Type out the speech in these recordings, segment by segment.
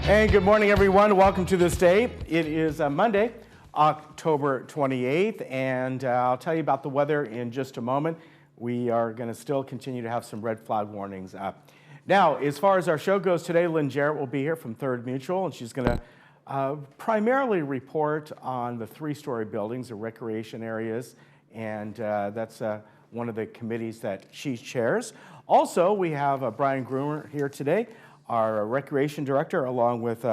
And good morning, everyone. Welcome to this day. It is Monday, October 28th, and I'll tell you about the weather in just a moment. We are going to still continue to have some red flag warnings up. Now, as far as our show goes today, Lynn Jarrett will be here from Third Mutual, and she's going to primarily report on the three-story buildings, the recreation areas, and that's one of the committees that she chairs. Also, we have Brian Groomer here today, our recreation director, along with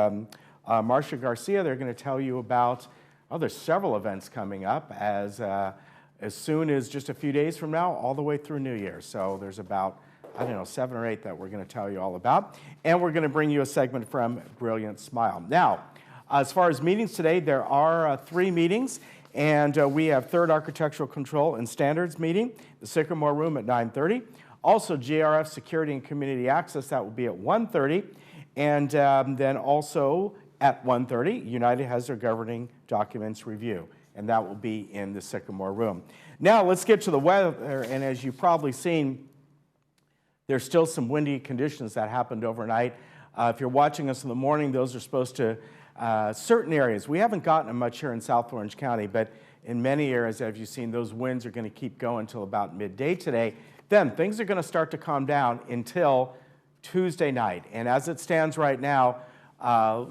Marcia Garcia. They're going to tell you about, there's several events coming up as soon as just a few days from now, all the way through New Year. So there's about, 7 or 8 that we're going to tell you all about. And we're going to bring you a segment from Brilliant Smile. Now, as far as meetings today, there are 3 meetings. And we have Third Architectural Control and Standards meeting, the Sycamore Room at 9:30. Also, GRF Security and Community Access, that will be at 1:30. And then also at 1:30, United has their governing documents review, and that will be in the Sycamore Room. Now, let's get to the weather, and as you've probably seen, there's still some windy conditions that happened overnight. If you're watching us in the morning, those are supposed to, certain areas. We haven't gotten them much here in South Orange County, but in many areas, as you've seen, those winds are going to keep going until about midday today. Then things are going to start to calm down until Tuesday night. And as it stands right now,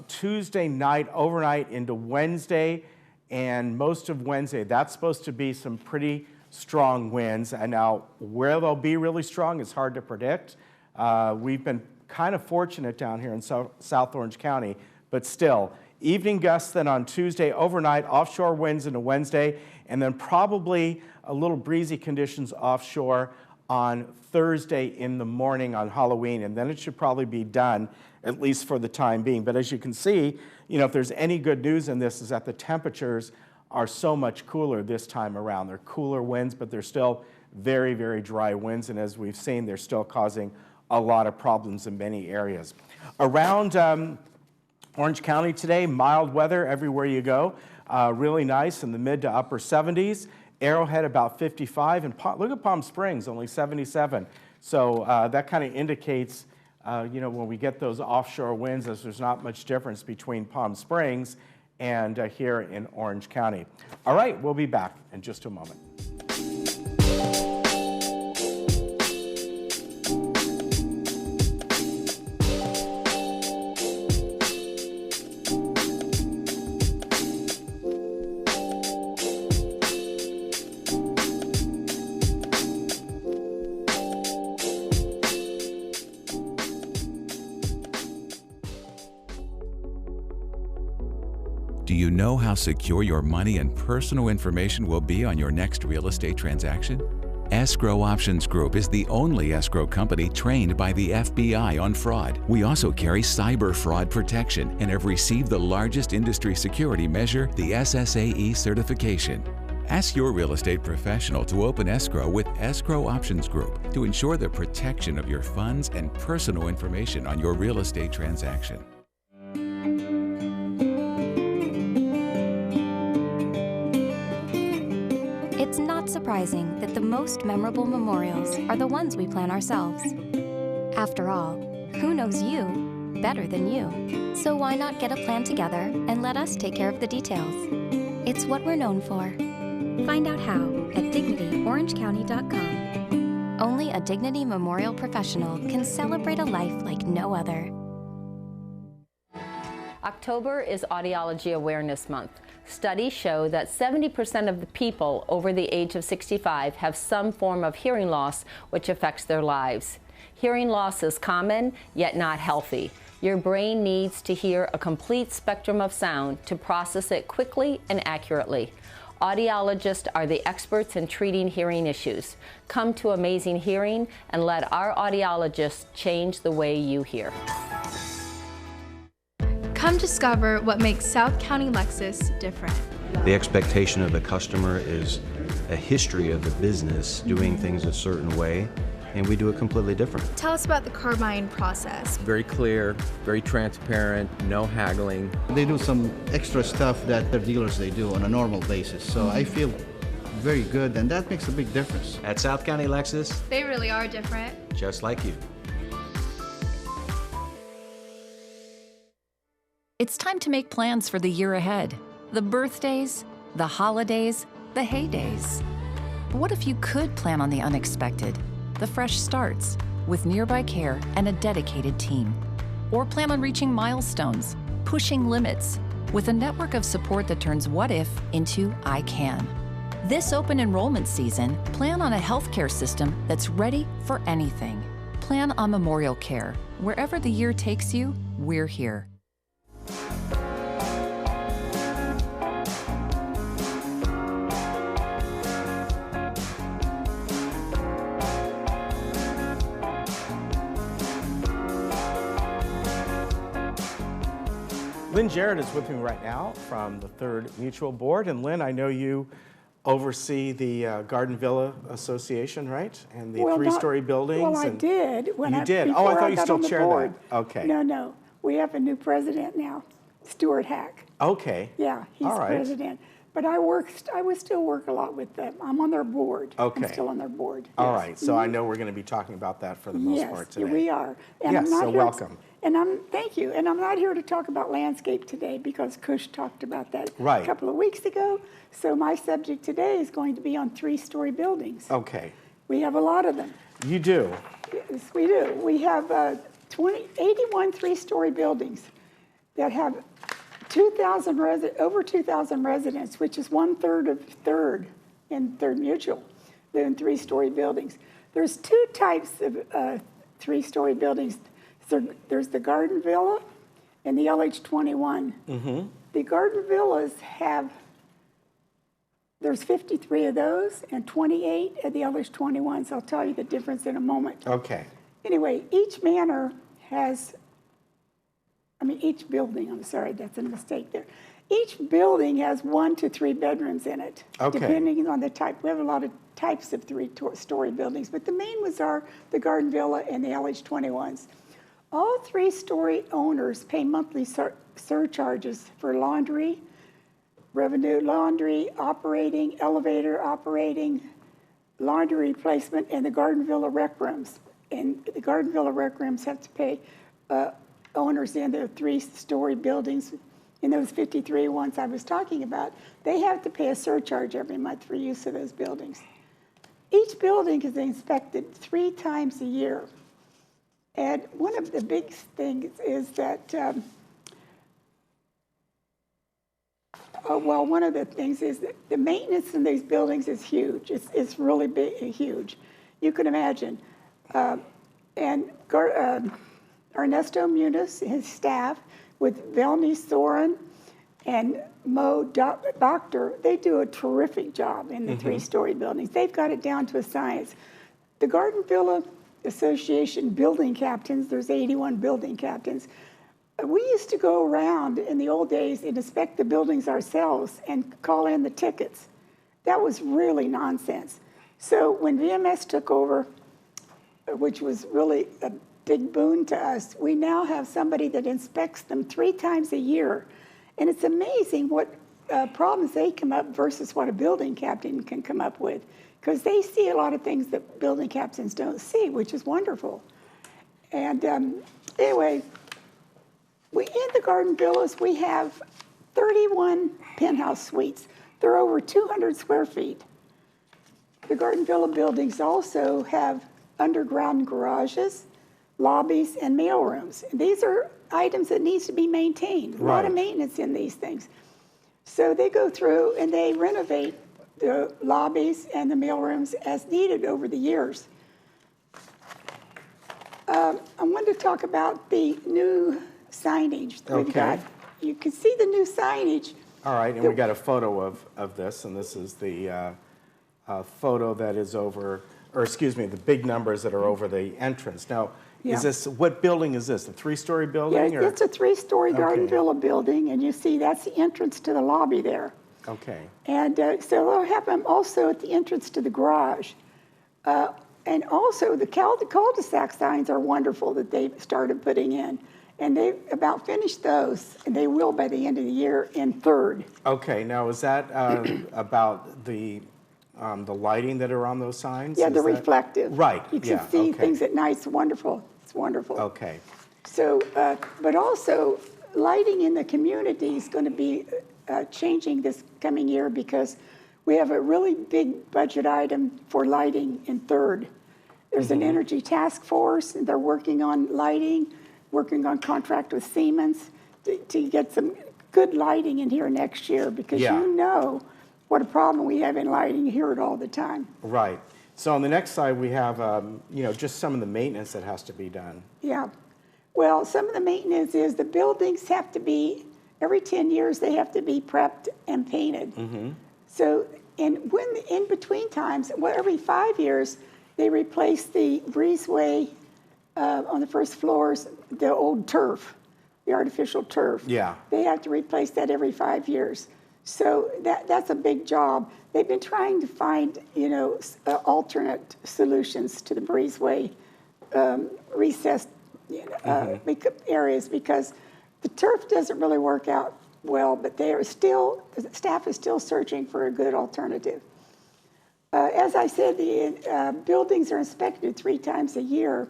Tuesday night, overnight into Wednesday, and most of Wednesday, that's supposed to be some pretty strong winds. And now where they'll be really strong is hard to predict. We've been kind of fortunate down here in South Orange County, but still, evening gusts then on Tuesday, overnight, offshore winds into Wednesday, and then probably a little breezy conditions offshore on Thursday in the morning on Halloween, and then it should probably be done, at least for the time being. But as you can see, if there's any good news in this is that the temperatures are so much cooler this time around. They're cooler winds, but they're still very, very dry winds, and as we've seen, they're still causing a lot of problems in many areas. Around Orange County today, mild weather everywhere you go, really nice in the mid to upper 70s. Arrowhead about 55, and look at Palm Springs, only 77. So that kind of indicates, when we get those offshore winds, there's not much difference between Palm Springs and here in Orange County. All right, we'll be back in just a moment. Do you know how secure your money and personal information will be on your next real estate transaction? Escrow Options Group is the only escrow company trained by the FBI on fraud. We also carry cyber fraud protection and have received the largest industry security measure, the SSAE certification. Ask your real estate professional to open escrow with Escrow Options Group to ensure the protection of your funds and personal information on your real estate transaction. It's not surprising that the most memorable memorials are the ones we plan ourselves. After all, who knows you better than you? So why not get a plan together and let us take care of the details? It's what we're known for. Find out how at DignityOrangeCounty.com. Only a Dignity Memorial professional can celebrate a life like no other. October is Audiology Awareness Month. Studies show that 70% of the people over the age of 65 have some form of hearing loss which affects their lives. Hearing loss is common, yet not healthy. Your brain needs to hear a complete spectrum of sound to process it quickly and accurately. Audiologists are the experts in treating hearing issues. Come to Amazing Hearing and let our audiologists change the way you hear. Come discover what makes South County Lexus different. The expectation of the customer is a history of the business doing things a certain way, and we do it completely different. Tell us about the car buying process. Very clear, very transparent, no haggling. They do some extra stuff that their dealers they do on a normal basis, so I feel very good, and that makes a big difference. At South County Lexus, They really are different. just like you. It's time to make plans for the year ahead. The birthdays, the holidays, the heydays. What if you could plan on the unexpected, the fresh starts, with nearby care and a dedicated team? Or plan on reaching milestones, pushing limits, with a network of support that turns what if into I can. This open enrollment season, plan on a healthcare system that's ready for anything. Plan on memorial care. Wherever the year takes you, we're here. Lynn Jarrett is with me right now from the Third Mutual Board. And Lynn, I know you oversee the Garden Villa Association, right? And the three-story buildings. Well, I did. You did? Oh, I thought you still chair that. Okay. No. We have a new president now, Stuart Hack. Okay. Yeah, he's president. But I would still work a lot with them. I'm on their board. Okay. I'm still on their board. All yes. right. So I know we're going to be talking about that for the most part today. Yes, we are. And yes, so welcome. Thank you. And I'm not here to talk about landscape today because Kush talked about that right. a couple of weeks ago. So my subject today is going to be on three-story buildings. Okay. We have a lot of them. You do? Yes, we do. We have 81 three-story buildings that have over 2,000 residents, which is 1/3 of Third in Third Mutual, in three-story buildings. There's two types of three-story buildings. There's the Garden Villa and the LH21. Mm-hmm. The Garden Villas there's 53 of those and 28 of the LH21s. I'll tell you the difference in a moment. Okay. Anyway, each building, I'm sorry, that's a mistake there. Each building has 1 to 3 bedrooms in it, depending on the type. We have a lot of types of three-story buildings, but the main ones are the Garden Villa and the LH21s. All three-story owners pay monthly surcharges for laundry, operating, elevator operating, laundry replacement, and the Garden Villa rec rooms. And the Garden Villa rec rooms have to pay owners in the three-story buildings, in those 53 ones I was talking about, they have to pay a surcharge every month for use of those buildings. Each building is inspected 3 times a year. And one of the big things is that, one of the things is that the maintenance in these buildings is huge. It's really big, huge. You can imagine. Ernesto Muniz, his staff, with Velny Soren and Mo Doctor, they do a terrific job in the three-story buildings. They've got it down to a science. The Garden Villa Association building captains, there's 81 building captains. We used to go around in the old days and inspect the buildings ourselves and call in the tickets. That was really nonsense. So when VMS took over, which was really a big boon to us, we now have somebody that inspects them 3 times a year. And it's amazing what problems they come up versus what a building captain can come up with, because they see a lot of things that building captains don't see, which is wonderful. And anyway, in the Garden Villas, we have 31 penthouse suites. They're over 200 square feet. The Garden Villa buildings also have underground garages, lobbies, and mail rooms. And these are items that needs to be maintained. A lot of maintenance in these things. So they go through and they renovate the lobbies and the mail rooms as needed over the years. I wanted to talk about the new signage that we've got. You can see the new signage. All right, and we got a photo of this, and this is the photo that is over, or excuse me, the big numbers that are over the entrance. Now, is this, what building is this? A 3-story building? Yeah, it's a 3-story Garden Villa building, and you see that's the entrance to the lobby there. Okay. And so they'll have them also at the entrance to the garage. And also the cul-de-sac signs are wonderful that they've started putting in. And they've about finished those, and they will by the end of the year in Third. Okay, now is that about the lighting that are on those signs? Yeah, they're reflective. Right, You can see things at night. It's wonderful. It's wonderful. Okay. So, but also lighting in the community is going to be changing this coming year because we have a really big budget item for lighting in Third. There's an energy task force, and they're working on lighting, working on contract with Siemens to get some good lighting in here next year because you know what a problem we have in lighting. You hear it all the time. Right. So on the next slide, we have, just some of the maintenance that has to be done. Yeah. Well, some of the maintenance is the buildings have to be, every 10 years, they have to be prepped and painted. So, and when in between times, every 5 years, they replace the breezeway on the first floors, the old turf, the artificial turf. Yeah. They have to replace that every 5 years. So that's a big job. They've been trying to find, alternate solutions to the breezeway recessed areas because the turf doesn't really work out well, but the staff is still searching for a good alternative. As I said, the buildings are inspected 3 times a year,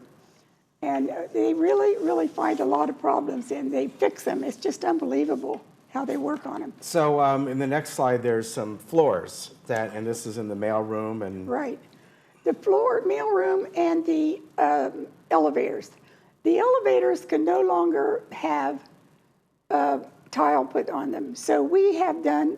and they really, really find a lot of problems, and they fix them. It's just unbelievable how they work on them. So in the next slide, there's some floors and this is in the mail room and... Right. The mail room and the elevators. The elevators can no longer have tile put on them. So we have done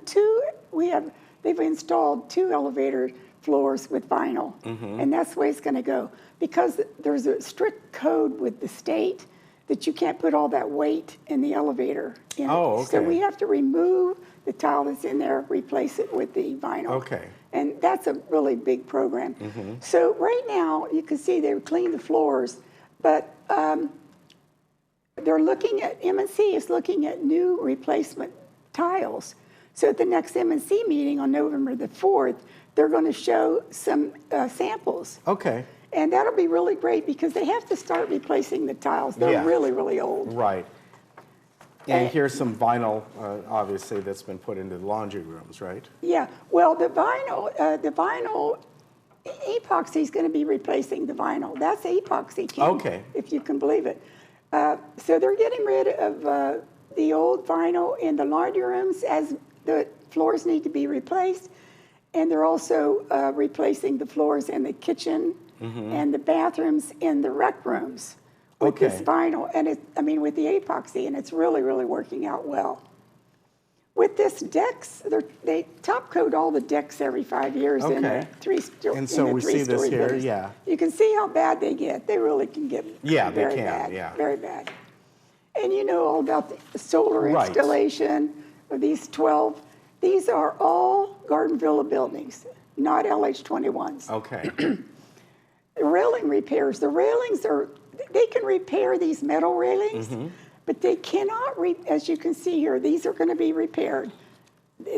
they've installed 2 elevator floors with vinyl, and that's the way it's going to go. Because there's a strict code with the state that you can't put all that weight in the elevator. Oh, okay. So we have to remove the tile that's in there, replace it with the vinyl. Okay. And that's a really big program. So right now, you can see they've cleaned the floors, but they're looking at, M&C is looking at new replacement tiles. So at the next M&C meeting on November the 4th, they're going to show some samples. Okay. And that'll be really great because they have to start replacing the tiles. They're really, really old. Right. And here's some vinyl, obviously, that's been put into the laundry rooms, right? Yeah. Well, the vinyl epoxy is going to be replacing the vinyl. That's epoxy, Ken, if you can believe it. So they're getting rid of the old vinyl in the laundry rooms as the floors need to be replaced. And they're also replacing the floors in the kitchen and the bathrooms in the rec rooms with this vinyl. And with the epoxy, and it's really, really working out well. With this decks, they top coat all the decks every 5 years in the three-story And so we see this here, buildings. You can see how bad they get. They really can get very bad, very bad. And you know all about the solar installation of these 12. These are all Garden Villa buildings, not LH21s. Okay. The railing repairs. The railings they can repair these metal railings, but they cannot, as you can see here, these are going to be repaired.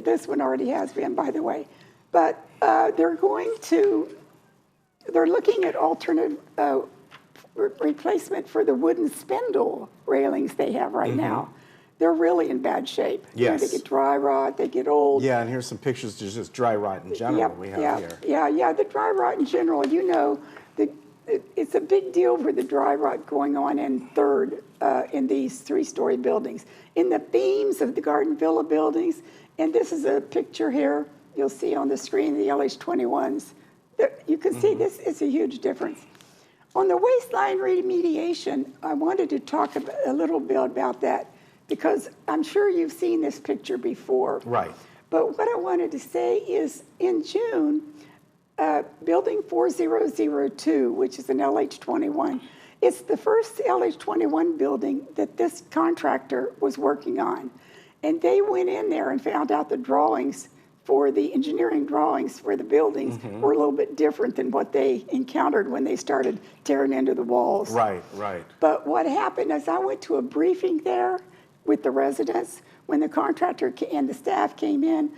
This one already has been, by the way. But they're looking at alternate replacement for the wooden spindle railings they have right now. They're really in bad shape. Yes. They get dry rot, they get old. Yeah, and here's some pictures of just dry rot in general we have here. Yeah, the dry rot in general, it's a big deal for the dry rot going on in Third in these 3-story buildings. In the beams of the Garden Villa buildings, and this is a picture here you'll see on the screen, the LH21s. You can see this is a huge difference. On the waistline remediation, I wanted to talk a little bit about that because I'm sure you've seen this picture before. Right. But what I wanted to say is in June, Building 4002, which is an LH21, it's the first LH21 building that this contractor was working on. And they went in there and found out the drawings for the engineering drawings for the buildings were a little bit different than what they encountered when they started tearing into the walls. Right. But what happened is I went to a briefing there with the residents when the contractor and the staff came in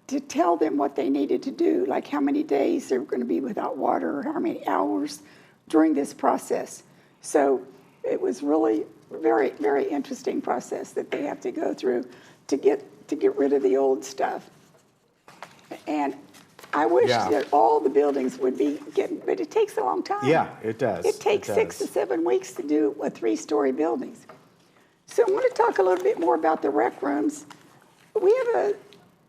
to tell them what they needed to do, like how many days they were going to be without water or how many hours during this process. So it was really very, very interesting process that they have to go through to get rid of the old stuff. And I wish that all the buildings would be getting, but it takes a long time. Yeah, it does. It takes 6 to 7 weeks to do 3-story buildings. So I want to talk a little bit more about the rec rooms. We have a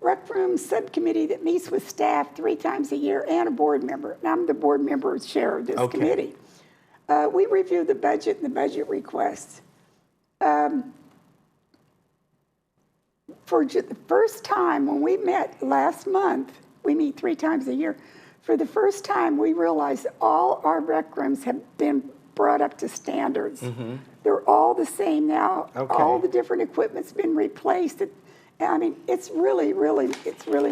rec room subcommittee that meets with staff 3 times a year and a board member. And I'm the board member chair of this committee. We review the budget and the budget requests. For the first time, when we met last month, we meet 3 times a year. For the first time, we realized all our rec rooms have been brought up to standards. They're all the same now. All the different equipment's been replaced. I mean, it's really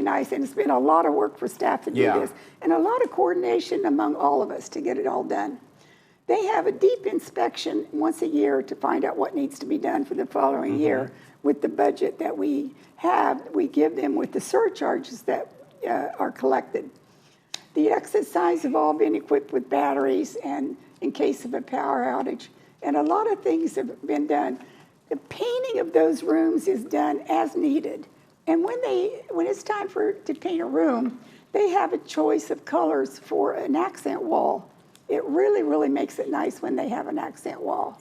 nice, and it's been a lot of work for staff to do this, and a lot of coordination among all of us to get it all done. They have a deep inspection once a year to find out what needs to be done for the following year. With the budget that we have, we give them with the surcharges that are collected. The exit signs have all been equipped with batteries and in case of a power outage, and a lot of things have been done. The painting of those rooms is done as needed. And when it's time to paint a room, they have a choice of colors for an accent wall. It really makes it nice when they have an accent wall.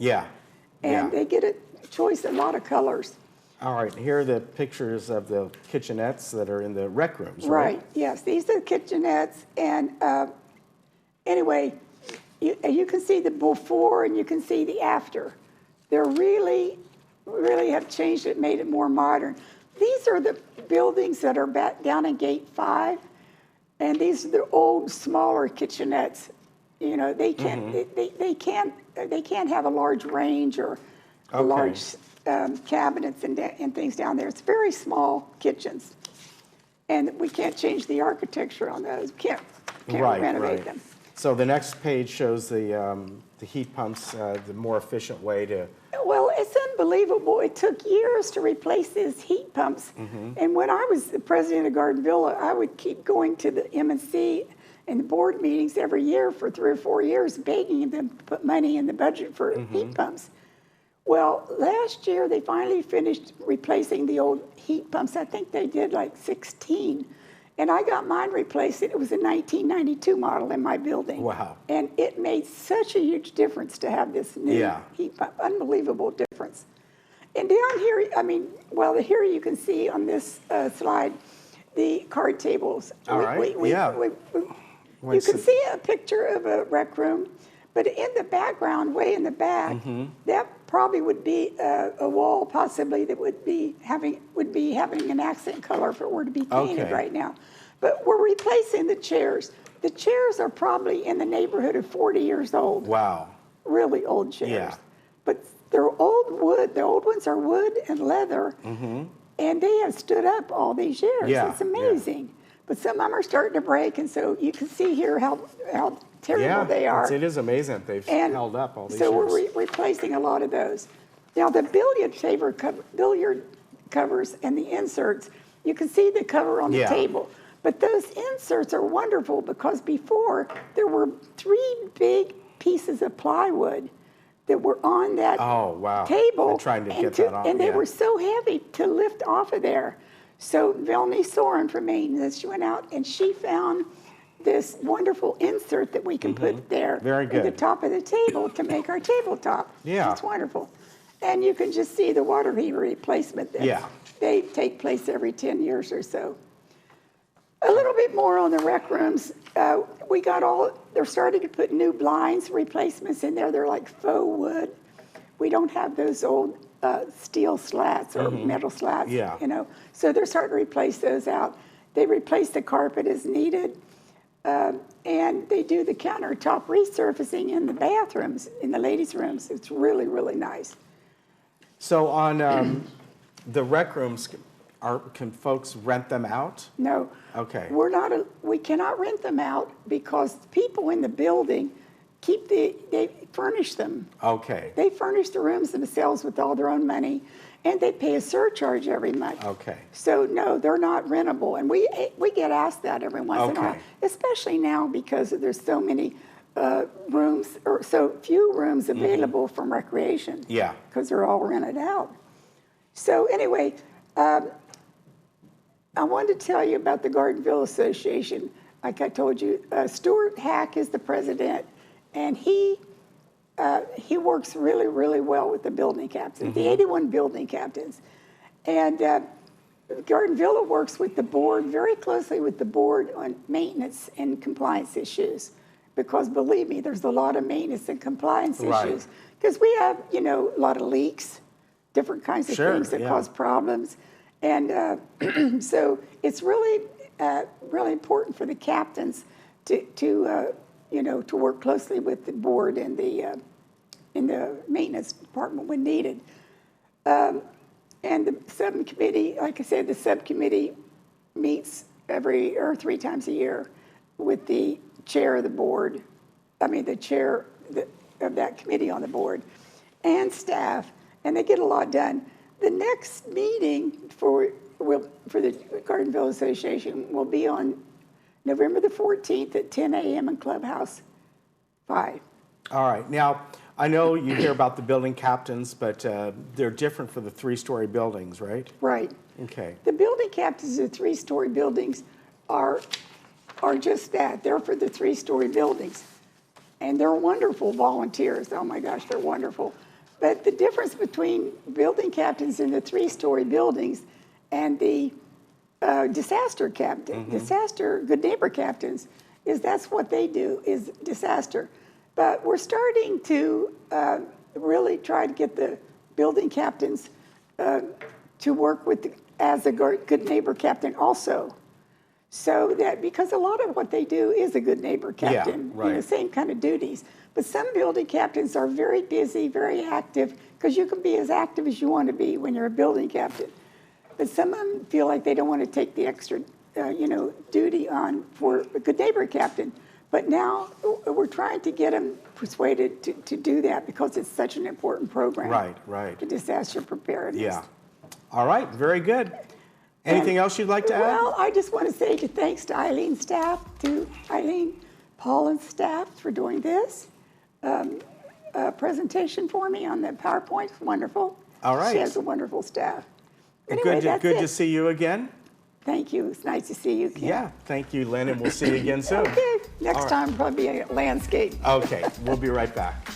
And they get a choice, a lot of colors. All right, here are the pictures of the kitchenettes that are in the rec rooms, right? Right, yes, these are the kitchenettes. And anyway, you can see the before and you can see the after. They're really have changed it, made it more modern. These are the buildings that are back down in Gate 5, and these are the old, smaller kitchenettes. You know, they can't they can't have a large range or a large cabinets and things down there. It's very small kitchens, and we can't change the architecture on those. Can't renovate them. So the next page shows the heat pumps, the more efficient way to. Well, it's unbelievable. It took years to replace these heat pumps. And when I was the president of Garden Villa, I would keep going to the M&C and the board meetings every year for 3 or 4 years, begging them to put money in the budget for heat pumps. Well, last year they finally finished replacing the old heat pumps. I think they did like 16. And I got mine replaced. It was a 1992 model in my building. Wow. And it made such a huge difference to have this new heat pump. Unbelievable difference. And down here, I mean, well, here you can see on this slide the card tables. All right, You can see a picture of a rec room, but in the background, way in the back, that probably would be a wall possibly that would be having an accent color if it were to be painted right now. But we're replacing the chairs. The chairs are probably in the neighborhood of 40 years old. Wow. Really old chairs. But they're old wood. The old ones are wood and leather, and they have stood up all these years. It's amazing. But some of them are starting to break, and so you can see here how terrible they are. It is amazing that they've held up all these years. So we're replacing a lot of those. Now the billiard covers and the inserts, you can see the cover on the table. But those inserts are wonderful because before there were 3 big pieces of plywood that were on that table. And trying to get that off. And they were so heavy to lift off of there. So Vilni Soren from maintenance, she went out and she found this wonderful insert that we can put there at the top of the table to make our tabletop. It's wonderful. And you can just see the water heater replacement that they take place every 10 years or so. A little bit more on the rec rooms. They're starting to put new blinds replacements in there. They're like faux wood. We don't have those old steel slats or metal slats, you know. So they're starting to replace those out. They replace the carpet as needed. And they do the countertop resurfacing in the bathrooms, in the ladies' rooms. It's really nice. So on the rec rooms, can folks rent them out? No. Okay. We cannot rent them out because people in the building they furnish them. Okay. They furnish the rooms themselves with all their own money, and they pay a surcharge every month. Okay. So no, they're not rentable, and we get asked that every once in a while, especially now because there's so many rooms or so few rooms available from recreation. Because they're all rented out. So anyway, I wanted to tell you about the Gardenville Association. Like I told you, Stuart Hack is the president, and he he works really, really well with the building captains, the 81 building captains. And Garden Villa works with the board, very closely with the board on maintenance and compliance issues. Because believe me, there's a lot of maintenance and compliance issues. Because we have, you know, a lot of leaks, different kinds of things that cause problems. And so it's really, really important for the captains to you know, to work closely with the board and in the maintenance department when needed. And the subcommittee, like I said, the subcommittee meets 3 times a year with the chair of the board, the chair of that committee on the board, and staff, and they get a lot done. The next meeting for the Garden Villa Association will be on November the 14th at 10 a.m. in Clubhouse 5. All right. Now, I know you hear about the building captains, but they're different for the 3-story buildings, right? Right. Okay. The building captains of the 3-story buildings are just that. They're for the 3-story buildings. And they're wonderful volunteers. Oh my gosh, they're wonderful. But the difference between building captains in the 3-story buildings and the disaster captain, disaster good neighbor captains, is that's what they do, is disaster. But we're starting to really try to get the building captains to work with as a good neighbor captain also. So that, because a lot of what they do is a good neighbor captain, you know, same kind of duties. But some building captains are very busy, very active, because you can be as active as you want to be when you're a building captain. But some of them feel like they don't want to take the extra, you know, duty on for a good neighbor captain. But now we're trying to get them persuaded to do that because it's such an important program. Right, right. The disaster preparedness. Yeah. All right, very good. Anything else you'd like to add? Well, I just want to say thanks to Eileen's staff, to Eileen, Paul, and staff for doing this presentation for me on the PowerPoint. It's wonderful. All right. She has a wonderful staff. Anyway, good to see you again. Thank you. It's nice to see you, Kim. Yeah, thank you, Lynn, and we'll see you again soon. Okay, next time probably a landscape. Okay, we'll be right back.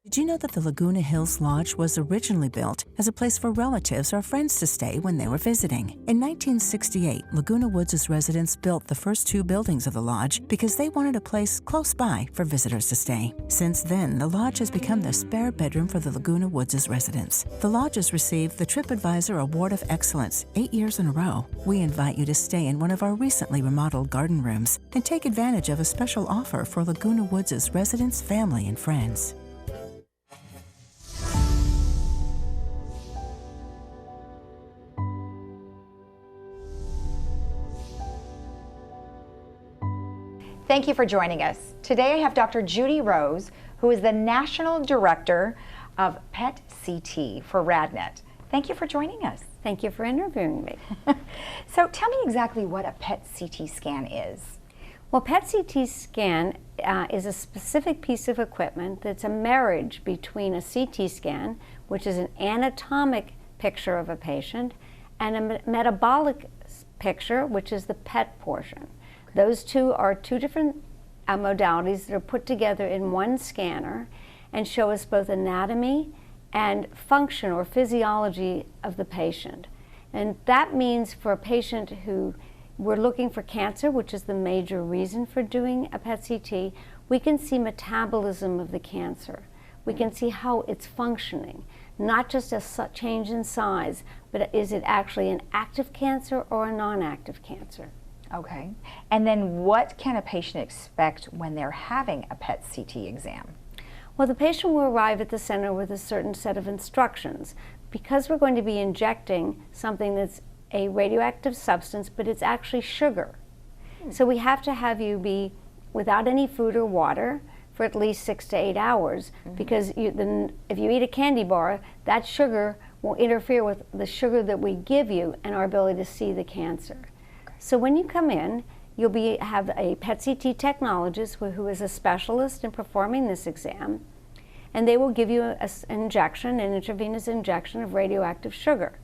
Did you know that the Laguna Hills Lodge was originally built as a place for relatives or friends to stay when they were visiting? In 1968, Laguna Woods' residents built the first 2 buildings of the lodge because they wanted a place close by for visitors to stay. Since then, the lodge has become the spare bedroom for the Laguna Woods' residents. The lodge has received the TripAdvisor Award of Excellence 8 years in a row. We invite you to stay in one of our recently remodeled garden rooms and take advantage of a special offer for Laguna Woods' residents, family, and friends. Thank you for joining us. Today I have Dr. Judy Rose, who is the National Director of PET CT for RadNet. Thank you for joining us. Thank you for interviewing me. So tell me exactly what a PET CT scan is. Well, PET CT scan is a specific piece of equipment that's a marriage between a CT scan, which is an anatomic picture of a patient, and a metabolic picture, which is the PET portion. Those two are 2 different modalities that are put together in one scanner and show us both anatomy and function or physiology of the patient. And that means for a patient who we're looking for cancer, which is the major reason for doing a PET CT, we can see metabolism of the cancer. We can see how it's functioning, not just a change in size, but is it actually an active cancer or a non-active cancer? Okay. And then what can a patient expect when they're having a PET CT exam? Well, the patient will arrive at the center with a certain set of instructions. Because we're going to be injecting something that's a radioactive substance, but it's actually sugar. So we have to have you be without any food or water for at least 6 to 8 hours, because if you eat a candy bar, that sugar will interfere with the sugar that we give you and our ability to see the cancer. So when you come in, you'll have a PET-CT technologist who is a specialist in performing this exam, and they will give you an injection, an intravenous injection of radioactive sugar.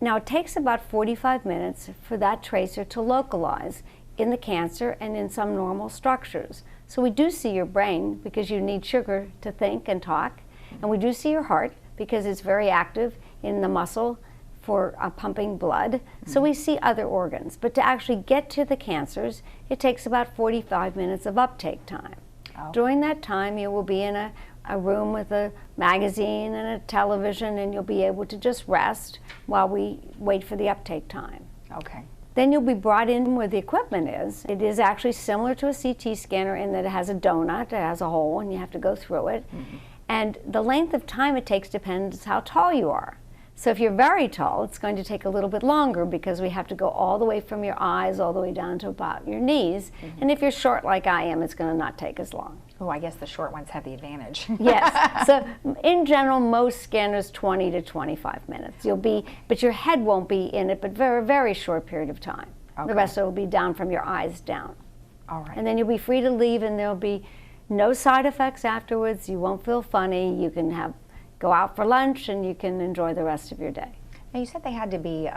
Now, it takes about 45 minutes for that tracer to localize in the cancer and in some normal structures. So we do see your brain because you need sugar to think and talk, and we do see your heart because it's very active in the muscle for pumping blood. So we see other organs, but to actually get to the cancers, it takes about 45 minutes of uptake time. During that time, you will be in a room with a magazine and a television, and you'll be able to just rest while we wait for the uptake time. Okay. Then you'll be brought in where the equipment is. It is actually similar to a CT scanner in that it has a donut, it has a hole, and you have to go through it. And the length of time it takes depends how tall you are. So if you're very tall, it's going to take a little bit longer because we have to go all the way from your eyes all the way down to about your knees. And if you're short like I am, it's going to not take as long. Oh, I guess the short ones have the advantage. Yes. So in general, most scanners 20 to 25 minutes. But your head won't be in it, but very, very short period of time. Okay. The rest of it will be down from your eyes down. All right. And then you'll be free to leave, and there'll be no side effects afterwards. You won't feel funny. You can go out for lunch, and you can enjoy the rest of your day. Now, you said they had to be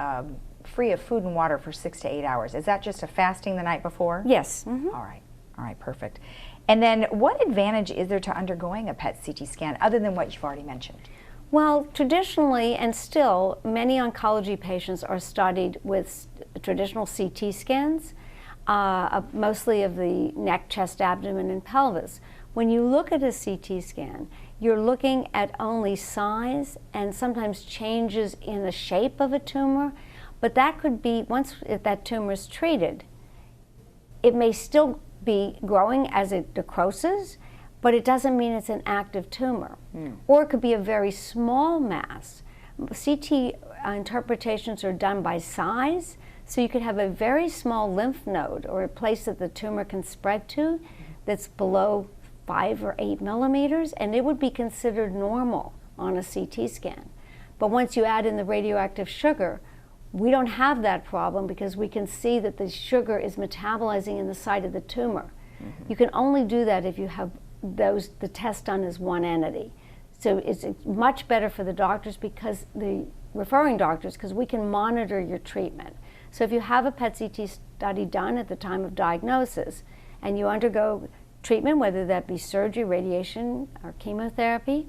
free of food and water for 6 to 8 hours. Is that just a fasting the night before? Yes. All right. All right, perfect. And then what advantage is there to undergoing a PET-CT scan other than what you've already mentioned? Well, traditionally and still, many oncology patients are studied with traditional CT scans, mostly of the neck, chest, abdomen, and pelvis. When you look at a CT scan, you're looking at only size and sometimes changes in the shape of a tumor, but that could be, once that tumor is treated, it may still be growing as it necroses, but it doesn't mean it's an active tumor. Or it could be a very small mass. CT interpretations are done by size, so you could have a very small lymph node or a place that the tumor can spread to that's below 5 or 8 millimeters, and it would be considered normal on a CT scan. But once you add in the radioactive sugar, we don't have that problem because we can see that the sugar is metabolizing in the site of the tumor. You can only do that if you have the test done as one entity. So it's much better for the doctors, because the referring doctors, because we can monitor your treatment. So if you have a PET-CT study done at the time of diagnosis and you undergo treatment, whether that be surgery, radiation, or chemotherapy,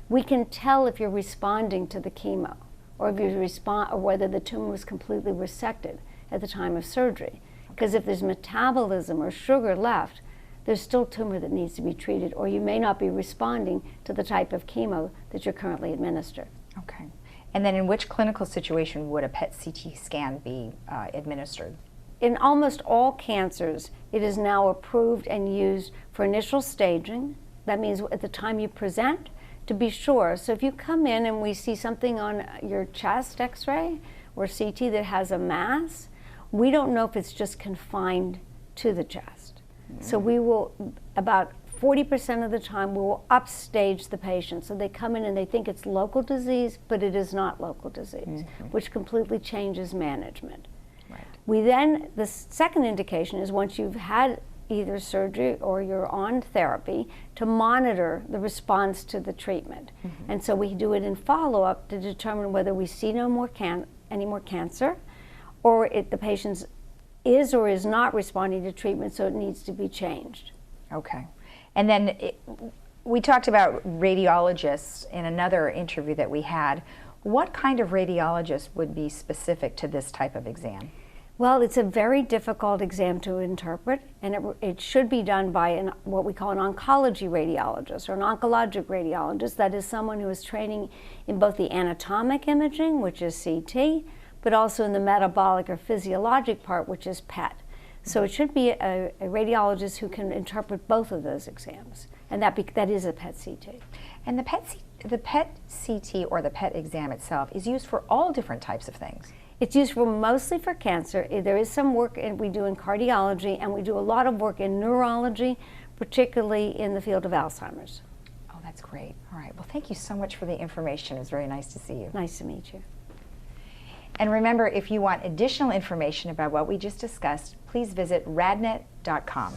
we can tell if you're responding to the chemo, or if you or whether the tumor was completely resected at the time of surgery. Because if there's metabolism or sugar left, there's still tumor that needs to be treated, or you may not be responding to the type of chemo that you're currently administered. Okay. And then in which clinical situation would a PET-CT scan be administered? In almost all cancers, it is now approved and used for initial staging. That means at the time you present, to be sure. So if you come in and we see something on your chest x-ray or CT that has a mass, we don't know if it's just confined to the chest. So we will, about 40% of the time, we will upstage the patient. So they come in and they think it's local disease, but it is not local disease, which completely changes management. Right. We then, the second indication is once you've had either surgery or you're on therapy, to monitor the response to the treatment. And so we do it in follow-up to determine whether we see any more cancer, or the patient is or is not responding to treatment, so it needs to be changed. Okay. And then we talked about radiologists in another interview that we had. What kind of radiologist would be specific to this type of exam? Well, it's a very difficult exam to interpret, and it should be done by what we call an oncology radiologist or an oncologic radiologist. That is someone who is training in both the anatomic imaging, which is CT, but also in the metabolic or physiologic part, which is PET. So it should be a radiologist who can interpret both of those exams, and that is a PET-CT. And the PET-CT or the PET exam itself is used for all different types of things. It's used mostly for cancer. There is some work we do in cardiology, and we do a lot of work in neurology, particularly in the field of Alzheimer's. Oh, that's great. All right. Well, thank you so much for the information. It was very nice to see you. Nice to meet you. And remember, if you want additional information about what we just discussed, please visit radnet.com.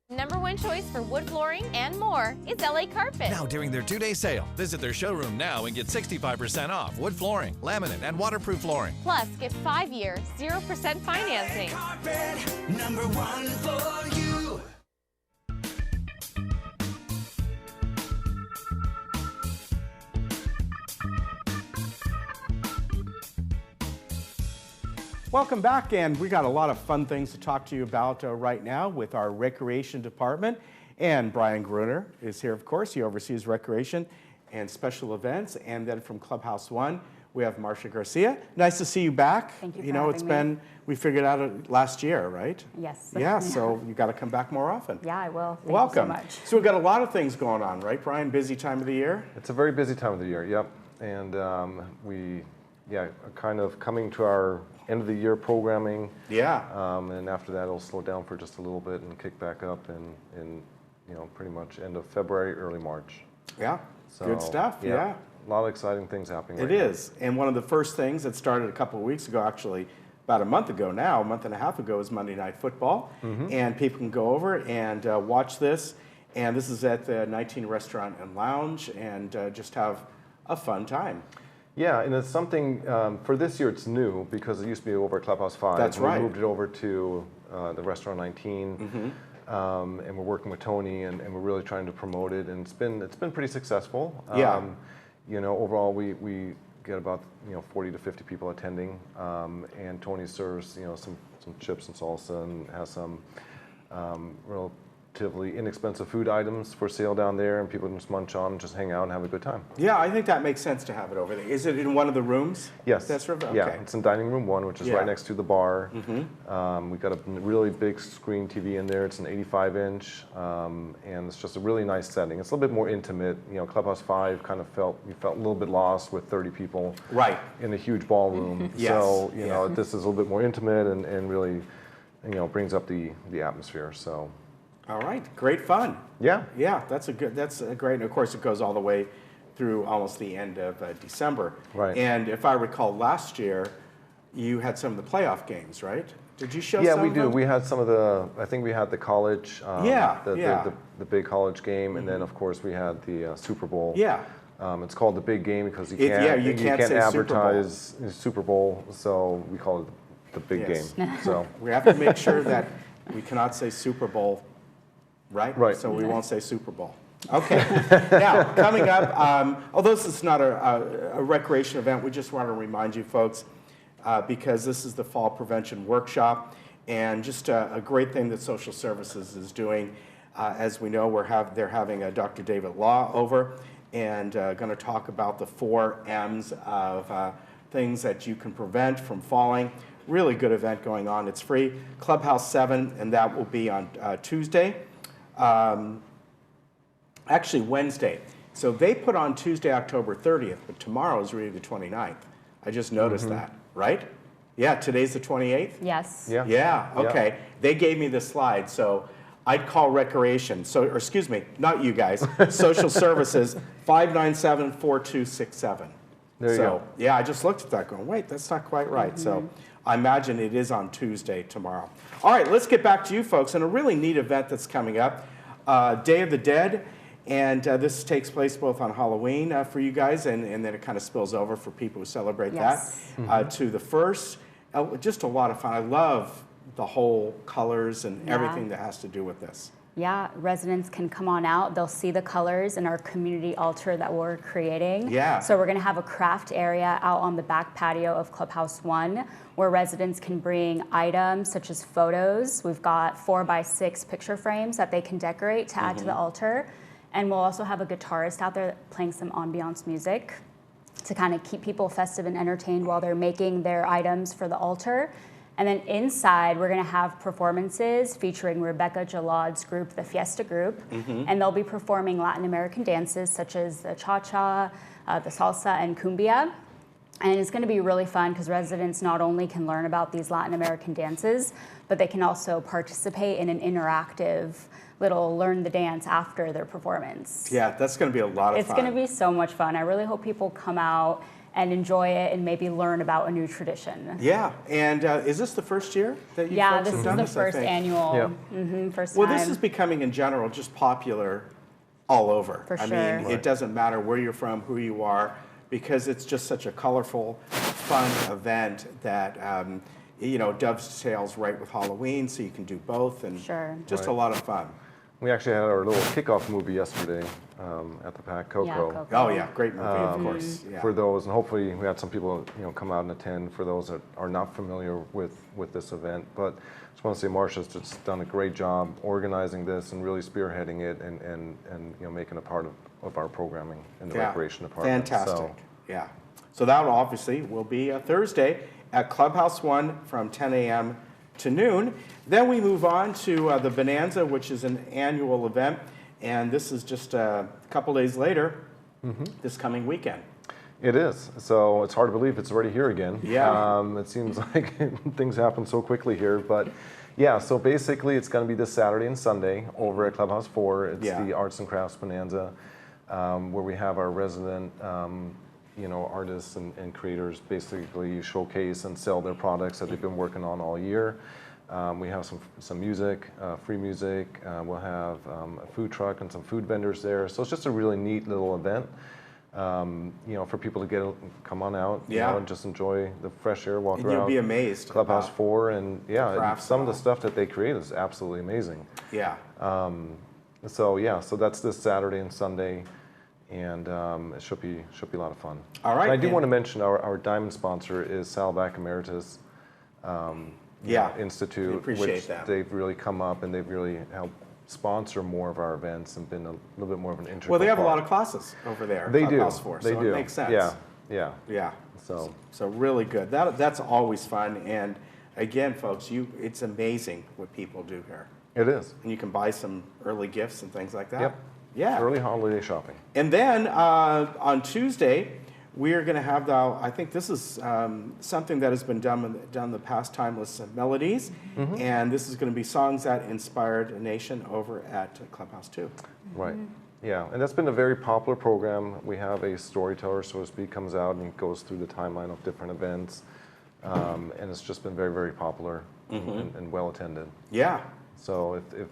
#1 choice for wood flooring and more is LA Carpet. Now during their 2-day sale, visit their showroom now and get 65% off wood flooring, laminate, and waterproof flooring. Plus, get 5-year, 0% financing. Carpet, #1 for you. Welcome back, and we got a lot of fun things to talk to you about right now with our recreation department. And Brian Gruner is here, of course. He oversees recreation and special events. And then from Clubhouse One, we have Marcia Garcia. Nice to see you back. Thank you for You know, it's having been, we figured out it last year, right? Yes. Yeah, so you got to come back more often. Yeah, I will. Thank Welcome. you so much. So we've got a lot of things going on, right, Brian? Busy time of the year? It's a very busy time of the year, yep. And we are kind of coming to our end of the year programming. Yeah. And after that, it'll slow down for just a little bit and kick back up in you know, pretty much end of February, early March. Yeah, So, good stuff, yeah. A lot of exciting things happening It right is. And one of the first things that started a couple of weeks ago, actually about a month ago now, a month and a half ago, is Monday Night Football. Mhm. And people can go over and watch this. And this is at the 19 Restaurant and Lounge, and just have a fun time. Yeah, and it's something, for this year it's new because it used to be over at Clubhouse 5. That's right. We moved it over to the Restaurant 19. Mhm. And we're working with Tony, and we're really trying to promote it, and it's been pretty successful. Yeah. You know, overall we get about 40 to 50 people attending, and Tony serves some chips and salsa and has some relatively inexpensive food items for sale down there, and people can just munch on and just hang out and have a good time. Yeah, I think that makes sense to have it over there. Is it in one of the rooms? Yes. That's right. Okay. Yeah, it's in dining room 1, which is Yeah. right next to the bar. Mhm. We've got a really big screen TV in there. It's an 85-inch, and it's just a really nice setting. It's a little bit more intimate. You know, Clubhouse 5 kind of felt a little bit lost with 30 people right in a huge ballroom. Yes. So you know, Yeah. this is a little bit more intimate and really brings up the atmosphere. So. All right, great fun. Yeah. Yeah, that's a great, and of course it goes all the way through almost the end of December. Right. And if I recall last year, you had some of the playoff games, right? Did you show some Yeah, we of do. them? We had some of the, I think we had the college, the big college game, and then of course we had the Super Bowl. Yeah. It's called the big game because you you can't can't say advertise Super Bowl, so we call it the big Yes. game. So we have to make sure that we cannot say Super Bowl, right? Right. So we won't say Super Bowl. Okay. Now, coming up, although this is not a recreation event, we just want to remind you folks, because this is the Fall Prevention Workshop, and just a great thing that Social Services is doing. As we know, they're having Dr. David Law over, and going to talk about the 4 M's of things that you can prevent from falling. Really good event going on. It's free. Clubhouse 7, and that will be on Tuesday. Actually, Wednesday. So they put on Tuesday, October 30th, but tomorrow is really the 29th. I just noticed that, right? Yeah, today's the 28th? Yes. Yeah. Yeah, okay. They gave me the slide, so I'd call Recreation, or excuse me, not you guys, Social Services, 597-4267. There you go. Yeah, I just looked at that going, wait, that's not quite right. So I imagine it is on Tuesday tomorrow. All right, let's get back to you folks, and a really neat event that's coming up, Day of the Dead. And this takes place both on Halloween for you guys, and then it kind of spills over for people who celebrate that, to the 1st. Just a lot of fun. I love the whole colors and everything that has to do with this. Yeah, residents can come on out. They'll see the colors in our community altar that we're creating. Yeah. So we're going to have a craft area out on the back patio of Clubhouse 1 where residents can bring items such as photos. We've got 4x6 picture frames that they can decorate to add to the altar. And we'll also have a guitarist out there playing some ambiance music to kind of keep people festive and entertained while they're making their items for the altar. And then inside, we're going to have performances featuring Rebecca Jalod's group, the Fiesta Group, and they'll be performing Latin American dances such as the cha-cha, the salsa, and cumbia. And it's going to be really fun because residents not only can learn about these Latin American dances, but they can also participate in an interactive little learn the dance after their performance. Yeah, that's going to be a lot of fun. It's going to be so much fun. I really hope people come out and enjoy it and maybe learn about a new tradition. Yeah, and is this the first year that you folks have done this? This is the first annual, first time. Well, this is becoming in general just popular all over. For sure. I mean, it doesn't matter where you're from, who you are, because it's just such a colorful, fun event that dovetails right with Halloween, so you can do both, and just a lot of fun. We actually had our little kickoff movie yesterday at the Pack Coco. Yeah, Coco. Oh yeah, great movie, of course. Yeah. For those, and hopefully we had some people come out and attend. For those that are not familiar with this event, but I just want to say Marsha's just done a great job organizing this and really spearheading it and making a part of our programming in the recreation department. Fantastic. So. Yeah. So that obviously will be a Thursday at Clubhouse 1 from 10 a.m. to noon. Then we move on to the Bonanza, which is an annual event, and this is just a couple days later, this coming weekend. It is. So it's hard to believe it's already here again. Yeah. It seems like things happen so quickly here, but yeah, so basically it's going to be this Saturday and Sunday over at Clubhouse 4. It's the Arts and Crafts Bonanza, where we have our resident artists and creators basically showcase and sell their products that they've been working on all year. We have some music, free music. We'll have a food truck and some food vendors there. So it's just a really neat little event, for people to come on out, and just enjoy the fresh air, walk around. You'll be amazed. Clubhouse 4, and some of the stuff that they create is absolutely amazing. Yeah. So that's this Saturday and Sunday. And it should be a lot of fun. All right. And I do want to mention our diamond sponsor is Salvac Emeritus Institute, which they've really come up and they've really helped sponsor more of our events and been a little bit more of an integral Well, they have part. a lot of classes over there. They do. For, they so do. It makes sense. Yeah. So really good. That's always fun. And again, folks, it's amazing what people do here. It is. And you can buy some early gifts and things like that. Yep. Yeah. Early holiday shopping. And then on Tuesday, we're going to have I think this is something that has been done the past, Timeless Melodies. And this is going to be songs that inspired a nation over at Clubhouse 2. Right. Yeah, and that's been a very popular program. We have a storyteller, so to speak, comes out and goes through the timeline of different events. And it's just been very, very popular and well attended. Yeah. So if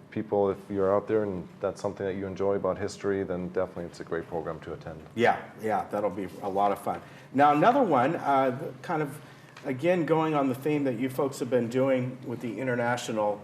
you're out there and that's something that you enjoy about history, then definitely it's a great program to attend. Yeah, that'll be a lot of fun. Now another one, kind of, again, going on the theme that you folks have been doing with the international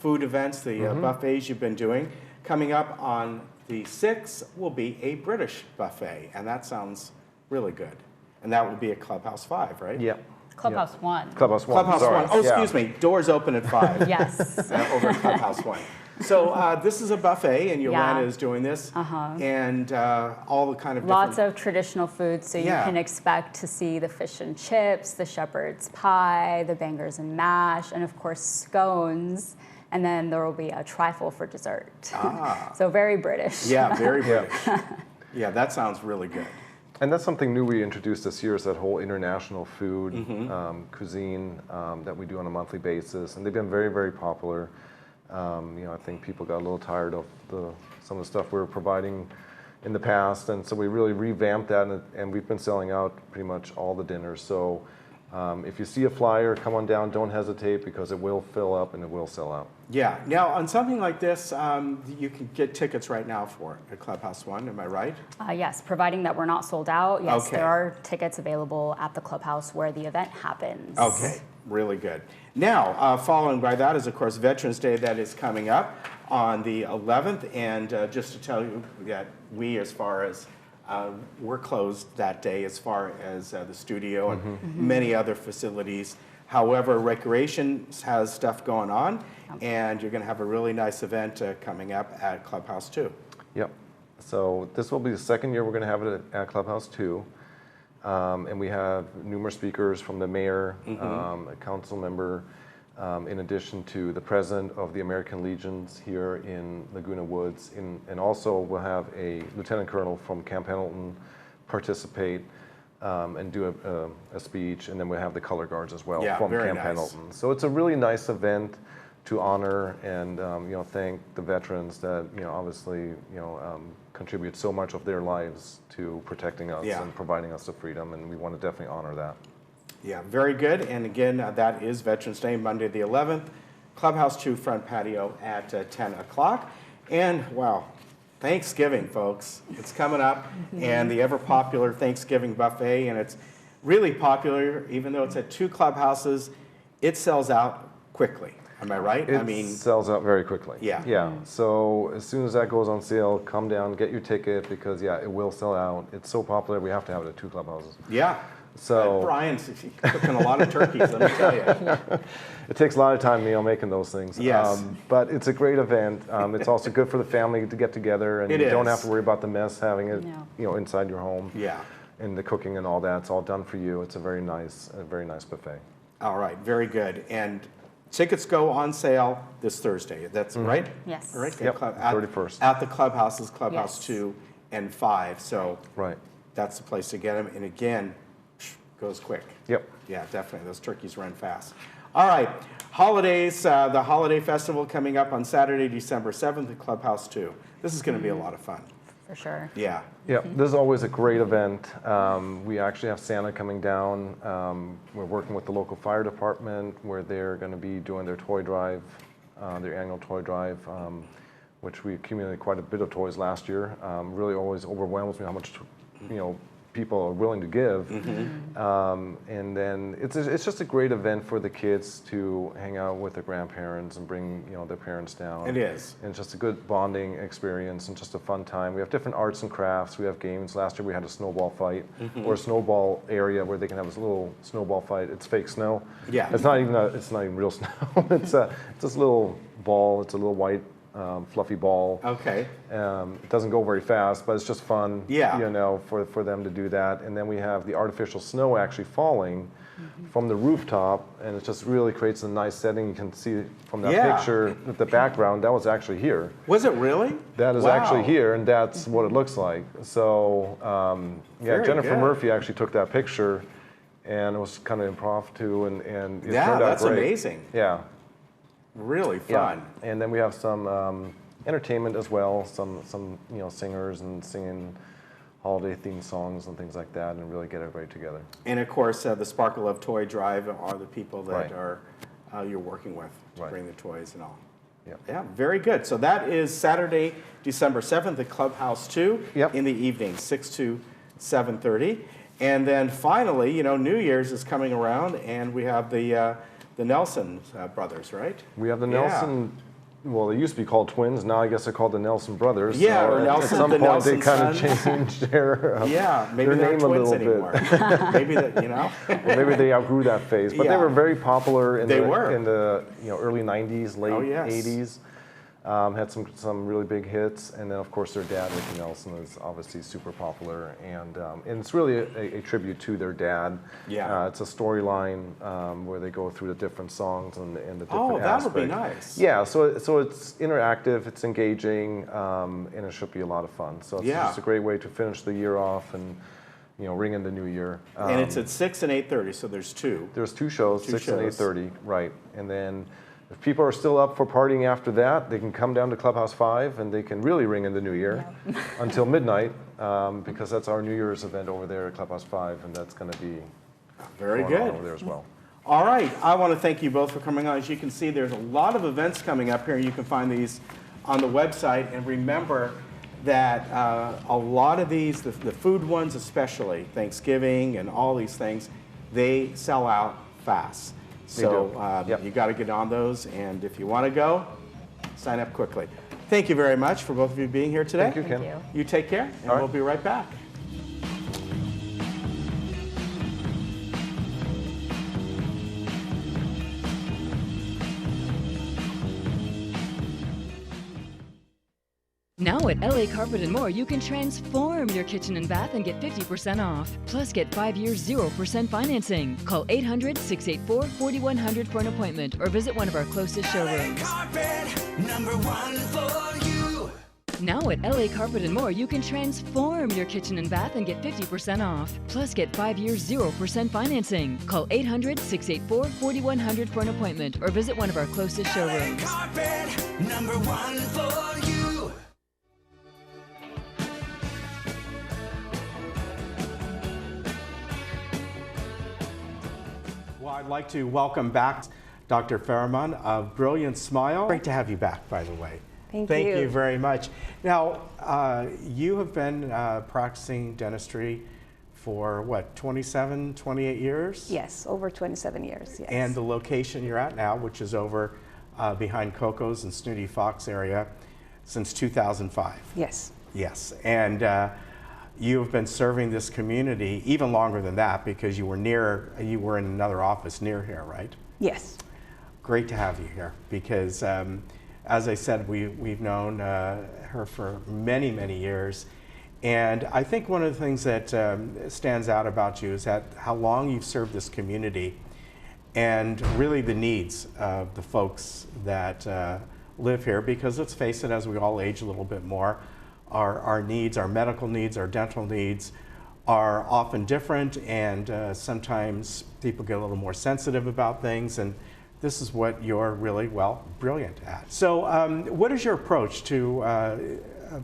food events, the buffets you've been doing, coming up on the 6th will be a British buffet, and that sounds really good. And that will be at Clubhouse 5, right? Yeah. Clubhouse 1. Clubhouse 1. Clubhouse 1. Oh, excuse me. Doors open at 5. Yes. Over at Clubhouse 1. So this is a buffet, and Yolanda is doing this, and all the kind of lots of traditional foods. So you can expect to see the fish and chips, the shepherd's pie, the bangers and mash, and of course scones. And then there will be a trifle for dessert. So very British. Yeah, very British. Yeah, that sounds really good. And that's something new we introduced this year, is that whole international food cuisine that we do on a monthly basis. And they've been very, very popular. I think people got a little tired of some of the stuff we were providing in the past. And so we really revamped that, and we've been selling out pretty much all the dinners. So if you see a flyer, come on down, don't hesitate, because it will fill up and it will sell out. Yeah. Now, on something like this, you can get tickets right now for at Clubhouse 1, am I right? Yes, providing that we're not sold out. Yes, Okay. there are tickets available at the clubhouse where the event happens. Okay, really good. Now, following by that is, of course, Veterans Day that is coming up on the 11th. And just to tell you that as far as we're closed that day, as far as the studio and many other facilities. However, Recreation has stuff going on, and you're going to have a really nice event coming up at Clubhouse 2. Yep. So this will be the second year we're going to have it at Clubhouse 2. And we have numerous speakers from the mayor, a council member, in addition to the president of the American Legions here in Laguna Woods. And also we'll have a lieutenant colonel from Camp Pendleton participate and do a speech. And then we'll have the color guards as well from Camp Pendleton. So it's a really nice event to honor and thank the veterans that obviously contribute so much of their lives to protecting us and providing us the freedom, and we want to definitely honor that. Yeah, very good. And again, that is Veterans Day, Monday the 11th, Clubhouse 2 front patio at 10 o'clock. And wow, Thanksgiving, folks, it's coming up, and the ever popular Thanksgiving buffet, and it's really popular, even though it's at 2 clubhouses, it sells out quickly. Am I right? It sells out very quickly. Yeah. Yeah. So as soon as that goes on sale, come down, get your ticket, because it will sell out. It's so popular, we have to have it at 2 clubhouses. Yeah. So Brian's cooking a lot of turkeys, let me tell you. It takes a lot of time, making those things. Yes. But it's a great event. It's also good for the family to get together, and you don't have to worry about the mess having it, inside your home. Yeah. And the cooking and all that. It's all done for you. It's a very nice buffet. All right, very good. And tickets go on sale this Thursday. That's right? Yes. All right. Yep, 31st. At the clubhouses, Clubhouse 2 and 5. So right. That's the place to get them. And again, goes quick. Yep. Yeah, definitely. Those turkeys run fast. All right. Holidays, the holiday festival coming up on Saturday, December 7th at Clubhouse 2. This is going to be a lot of fun. For sure. Yeah. Yeah, this is always a great event. We actually have Santa coming down. We're working with the local fire department where they're going to be doing their toy drive, their annual toy drive, which we accumulated quite a bit of toys last year. Really always overwhelms me how much, people are willing to give. And then it's just a great event for the kids to hang out with their grandparents and bring their parents down. It is. And it's just a good bonding experience and just a fun time. We have different arts and crafts. We have games. Last year we had a snowball fight or a snowball area where they can have this little snowball fight. It's fake snow. Yeah. It's not even real snow. It's this little ball. It's a little white fluffy ball. Okay. It doesn't go very fast, but it's just fun. Yeah. For them to do that. And then we have the artificial snow actually falling from the rooftop, and it just really creates a nice setting. You can see from that picture that the background that was actually here. Was it really? That is actually here, and that's what it looks like. So Jennifer Murphy actually took that picture, and it was kind of improv too, and it turned out that's great. amazing. Yeah. Really fun. Yeah. And then we have some entertainment as well, some singers and singing holiday themed songs and things like that, and really get everybody together. And of course, the Sparkle of Toy Drive are the people that are you're working with to bring the toys and all. Yeah, very good. So that is Saturday, December 7th at Clubhouse 2 in the evening, 6 to 7:30. And then finally, New Year's is coming around, and we have the Nelson brothers, right? We have the Nelson, well, they used to be called twins. Now I guess they're called the Nelson brothers. Yeah, so or Nelson, at some the point Nelson they kind of sons. changed their, maybe their name a little anymore. bit. Maybe Well, maybe they outgrew that phase. But they were very popular in the early 90s, late 80s. Had some really big hits, and then of course their dad, Ricky Nelson, is obviously super popular, and it's really a tribute to their dad. Yeah. It's a storyline where they go through the different songs and the different that aspects. would be nice. Yeah, so it's interactive, it's engaging, and it should be a lot of fun. So it's just a great way to finish the year off and ring in the new year. And it's at 6 and 8:30, so there's two. There's two shows, 6 and 8:30, right. And then if people are still up for partying after that, they can come down to Clubhouse 5 and they can really ring in the new year until midnight, because that's our New Year's event over there at Clubhouse 5, and that's going to be very going on good over there as well. All right, I want to thank you both for coming on. As you can see, there's a lot of events coming up here. You can find these on the website, and remember that a lot of these, the food ones especially, Thanksgiving and all these things, they sell out fast. So you got to get on those, and if you want to go, sign up quickly. Thank you very much for both of you being here today. Thank you, Ken. You take care, and we'll be right back. Now at LA Carpet & More, you can transform your kitchen and bath and get 50% off. Plus, get 5 years 0% financing. Call 800-684-4100 for an appointment or visit one of our closest showrooms. Carpet, #1 for you. Now at LA Carpet & More, you can transform your kitchen and bath and get 50% off. Plus, get 5 years 0% financing. Call 800-684-4100 for an appointment or visit one of our closest showrooms. Carpet, #1 for you. Well, I'd like to welcome back Dr. Farahman of Brilliant Smile. Great to have you back, by the way. Thank you very much. Now, you have been practicing dentistry for what, 27, 28 years? Yes, over 27 years, yes. And the location you're at now, which is over behind Coco's and Snooty Fox area, since 2005. Yes. Yes, and you have been serving this community even longer than that because you were in another office near here, right? Yes. Great to have you here because, as I said, we've known her for many, many years. And I think one of the things that stands out about you is that how long you've served this community and really the needs of the folks that live here, because let's face it, as we all age a little bit more, our needs, our medical needs, our dental needs are often different, and sometimes people get a little more sensitive about things, and this is what you're really, well, brilliant at. So what is your approach to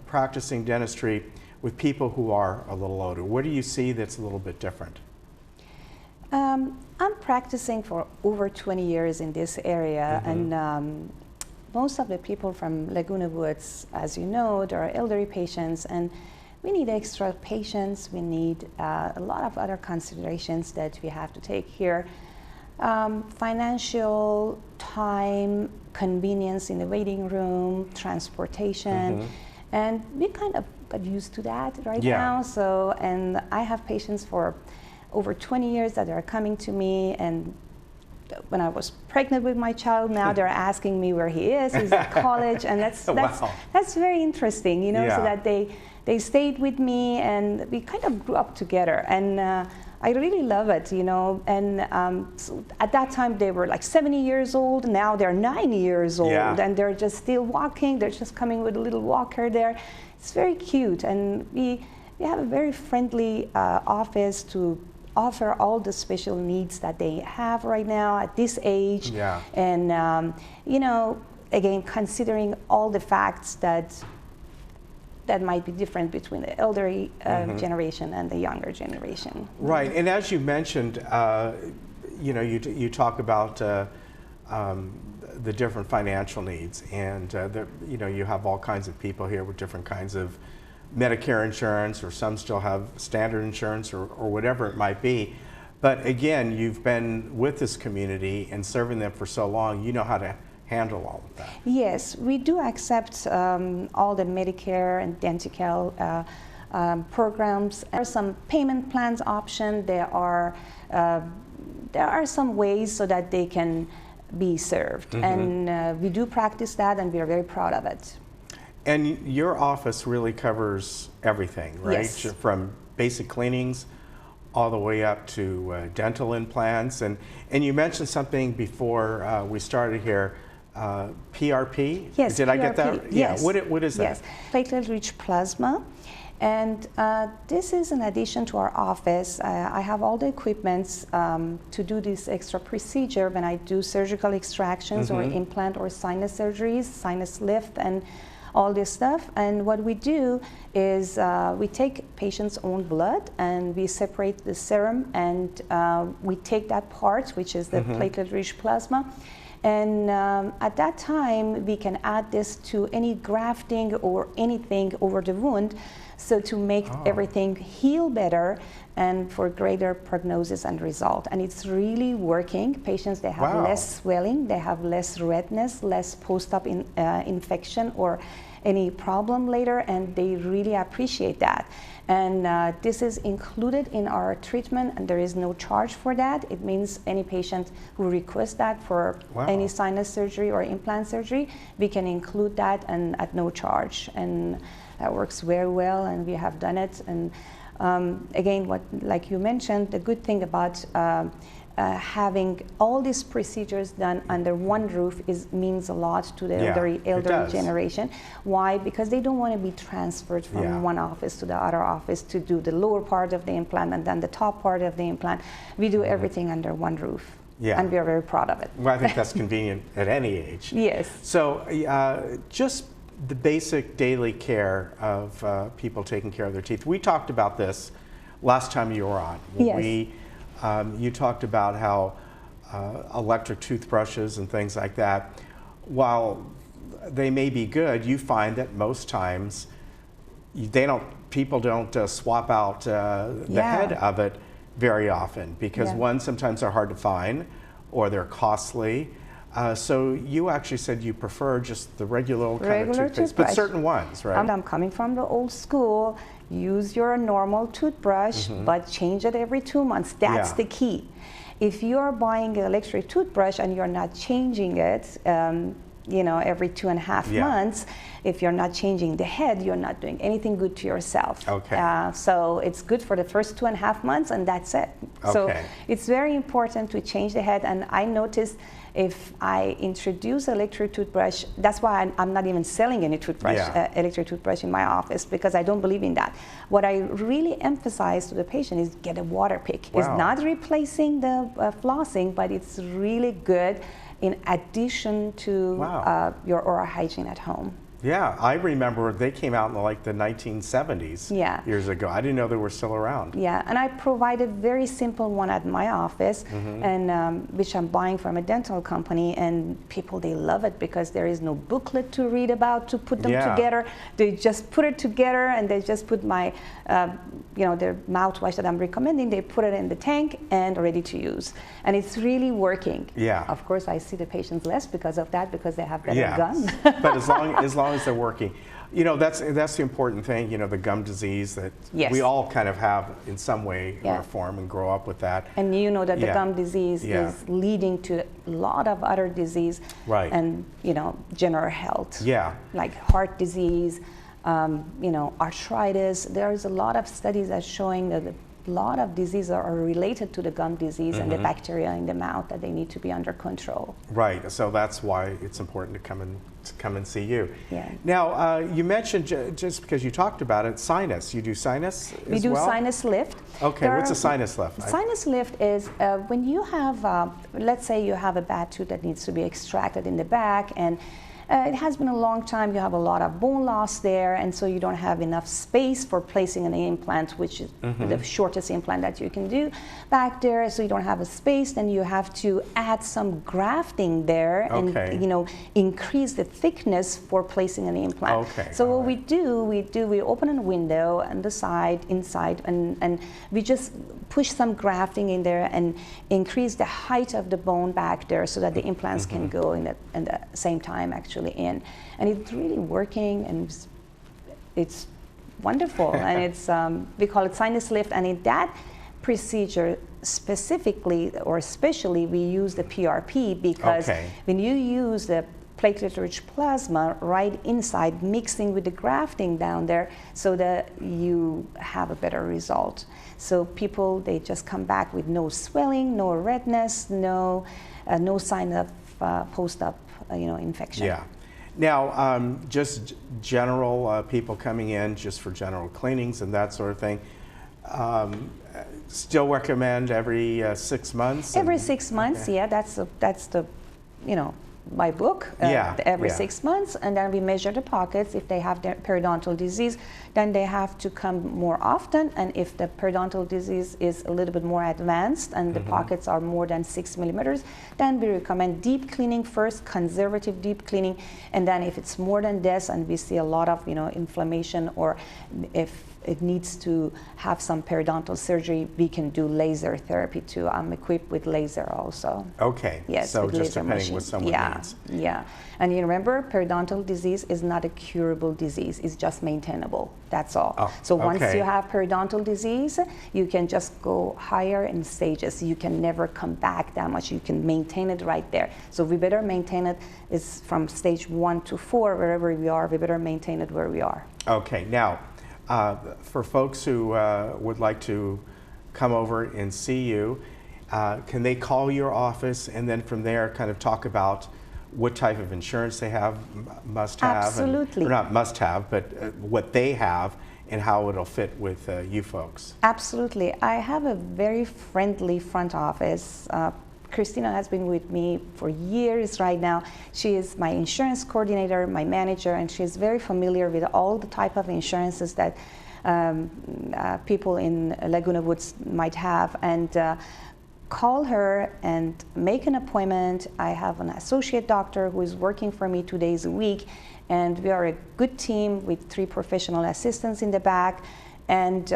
practicing dentistry with people who are a little older? What do you see that's a little bit different? I'm practicing for over 20 years in this area, and most of the people from Laguna Woods, as you know, there are elderly patients, and we need extra patience. We need a lot of other considerations that we have to take here. Financial, time, convenience in the waiting room, transportation, and we kind of got used to that right now. So, and I have patients for over 20 years that are coming to me, and when I was pregnant with my child, now they're asking me where he is. He's at college, and that's very interesting, you know, so that they stayed with me and we kind of grew up together, and I really love it, you know. And so at that time they were like 70 years old. Now they're 90 years old, and they're just still walking. They're just coming with a little walker there. It's very cute, and we have a very friendly office to offer all the special needs that they have right now at this age. And you know, again, considering all the facts that might be different between the elderly generation and the younger generation. Right, and as you mentioned, you know, you talk about the different financial needs, and you know, you have all kinds of people here with different kinds of Medicare insurance, or some still have standard insurance, or whatever it might be. But again, you've been with this community and serving them for so long, you know how to handle all of that. Yes, we do accept all the Medicare and Denti-Cal programs. There are some payment plans option. There are some ways so that they can be served, and we do practice that, and we are very proud of it. And your office really covers everything, right? Yes. From basic cleanings all the way up to dental implants. And you mentioned something before we started here, PRP? Yes, Did PRP. I get that? Yes. Yeah. What is that? Yes, platelet-rich plasma. And this is in addition to our office. I have all the equipments to do this extra procedure when I do surgical extractions or implant or sinus surgeries, sinus lift, and all this stuff. And what we do is we take patients' own blood and we separate the serum, and we take that part, which is the platelet-rich plasma, and at that time we can add this to any grafting or anything over the wound, so to make everything heal better and for greater prognosis and result. And it's really working. Patients, they have less swelling, they have less redness, less post-op infection or any problem later, and they really appreciate that. And this is included in our treatment, and there is no charge for that. It means any patient who requests that for any sinus surgery or implant surgery, we can include that and at no charge. And that works very well, and we have done it. And again, like you mentioned, the good thing about having all these procedures done under one roof means a lot to the elderly generation. Why? Because they don't want to be transferred from one office to the other office to do the lower part of the implant and then the top part of the implant. We do everything under one roof. Yeah. And we are very proud of it. Well, I think that's convenient at any age. Yes. So just the basic daily care of people taking care of their teeth. We talked about this last time you were on. Yes. You talked about how electric toothbrushes and things like that, while they may be good, you find that most times people don't swap out the head of it very often because one, sometimes they're hard to find or they're costly. So you actually said you prefer just the regular old kind of toothpaste, but certain ones, right? I'm coming from the old school. Use your normal toothbrush, but change it every 2 months. That's the key. If you're buying an electric toothbrush and you're not changing it, every 2.5 months, if you're not changing the head, you're not doing anything good to yourself. Okay. So it's good for the first 2.5 months, and that's it. Okay. So it's very important to change the head. And I noticed if I introduce electric toothbrush, that's why I'm not even selling any toothbrush, electric toothbrush in my office, because I don't believe in that. What I really emphasize to the patient is get a water pick. It's not replacing the flossing, but it's really good in addition to your oral hygiene at home. Yeah, I remember they came out in like the 1970s years ago. I didn't know they were still around. Yeah, and I provided very simple one at my office, and which I'm buying from a dental company, and people, they love it because there is no booklet to read about to put them together. They just put it together, and they just put my, their mouthwash that I'm recommending, they put it in the tank and ready to use. And it's really working. Yeah. Of course, I see the patients less because of that, because they have better gum. But as long as they're working. That's the important thing, the gum disease that we all kind of have in some way or form and grow up with that. And you know that the gum disease is leading to a lot of other disease and, general health. Yeah. Like heart disease, arthritis. There's a lot of studies that showing that a lot of diseases are related to the gum disease and the bacteria in the mouth that they need to be under control. Right, so that's why it's important to come and see you. Yeah. Now, you mentioned, just because you talked about it, sinus. You do sinus as well? We do sinus lift. Okay, what's a sinus lift? Sinus lift is when you have, let's say you have a bad tooth that needs to be extracted in the back, and it has been a long time, you have a lot of bone loss there, and so you don't have enough space for placing an implant, which is the shortest implant that you can do back there, so you don't have a space, then you have to add some grafting there and increase the thickness for placing an implant. So what we do, we open a window on the side, inside, and we just push some grafting in there and increase the height of the bone back there so that the implants can go in the same time actually in. And it's really working, and it's wonderful. And it's we call it sinus lift, and in that procedure specifically or especially we use the PRP because when you use the platelet-rich plasma right inside mixing with the grafting down there so that you have a better result. So people, they just come back with no swelling, no redness, no sign of post-op infection. Yeah. Now, just general people coming in just for general cleanings and that sort of thing, still recommend every 6 months? Every 6 months, that's the my book, every 6 months, and then we measure the pockets. If they have their periodontal disease, then they have to come more often, and if the periodontal disease is a little bit more advanced and the pockets are more than 6 millimeters, then we recommend deep cleaning first, conservative deep cleaning, and then if it's more than this and we see a lot of inflammation, or if it needs to have some periodontal surgery, we can do laser therapy too. I'm equipped with laser also. Okay. Yes, so with just laser depending what machines. someone needs. Yeah. And you remember, periodontal disease is not a curable disease. It's just maintainable. That's all. Oh, so once okay. you have periodontal disease, you can just go higher in stages. You can never come back that much. You can maintain it right there. So we better maintain it. It's from stage 1 to 4, wherever we are, we better maintain it where we are. Okay. Now, for folks who would like to come over and see you, can they call your office and then from there kind of talk about what type of insurance they have, must have? Absolutely. Or not must have, but what they have and how it'll fit with you folks. Absolutely. I have a very friendly front office. Christina has been with me for years right now. She is my insurance coordinator, my manager, and she's very familiar with all the type of insurances that people in Laguna Woods might have. And call her and make an appointment. I have an associate doctor who is working for me 2 days a week, and we are a good team with 3 professional assistants in the back, and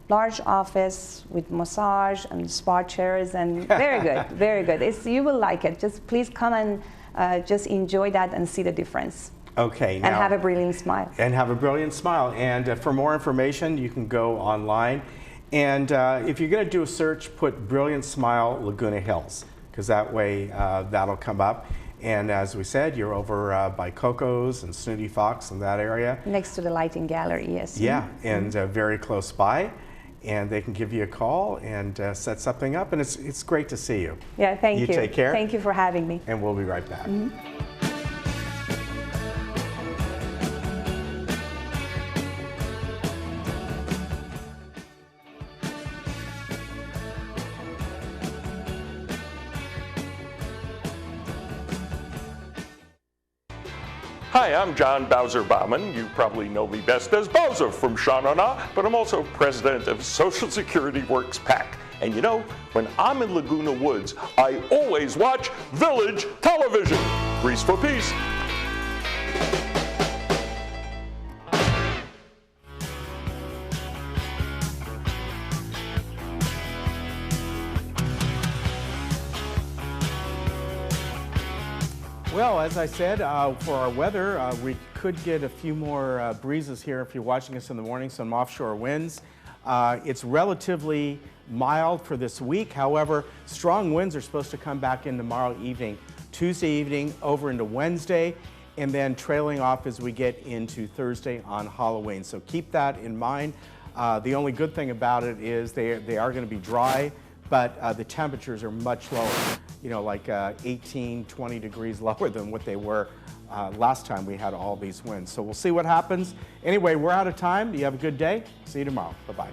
large office with massage and spa chairs, and very good, very good. You will like it. Just please come and just enjoy that and see the difference. Okay. And have a brilliant smile. And have a brilliant smile. And for more information, you can go online. And if you're going to do a search, put Brilliant Smile Laguna Hills, because that way that'll come up. And as we said, you're over by Coco's and Snooty Fox in that area. Next to the lighting gallery, yes. Yeah, and very close by. And they can give you a call and set something up. And it's great to see you. Yeah, thank you. You take care. Thank you for having me. And we'll be right back. Hi, I'm John Bowser Bauman. You probably know me best as Bowser from Sha Na Na, but I'm also president of Social Security Works PAC. And you know, when I'm in Laguna Woods, I always watch Village Television. Grease for peace. Well, as I said, for our weather, we could get a few more breezes here if you're watching us in the morning, some offshore winds. It's relatively mild for this week. However, strong winds are supposed to come back in tomorrow evening, Tuesday evening, over into Wednesday, and then trailing off as we get into Thursday on Halloween. So keep that in mind. The only good thing about it is they are going to be dry, but the temperatures are much lower, you know, like 18, 20 degrees lower than what they were last time we had all these winds. So we'll see what happens. Anyway, we're out of time. You have a good day. See you tomorrow. Bye-bye.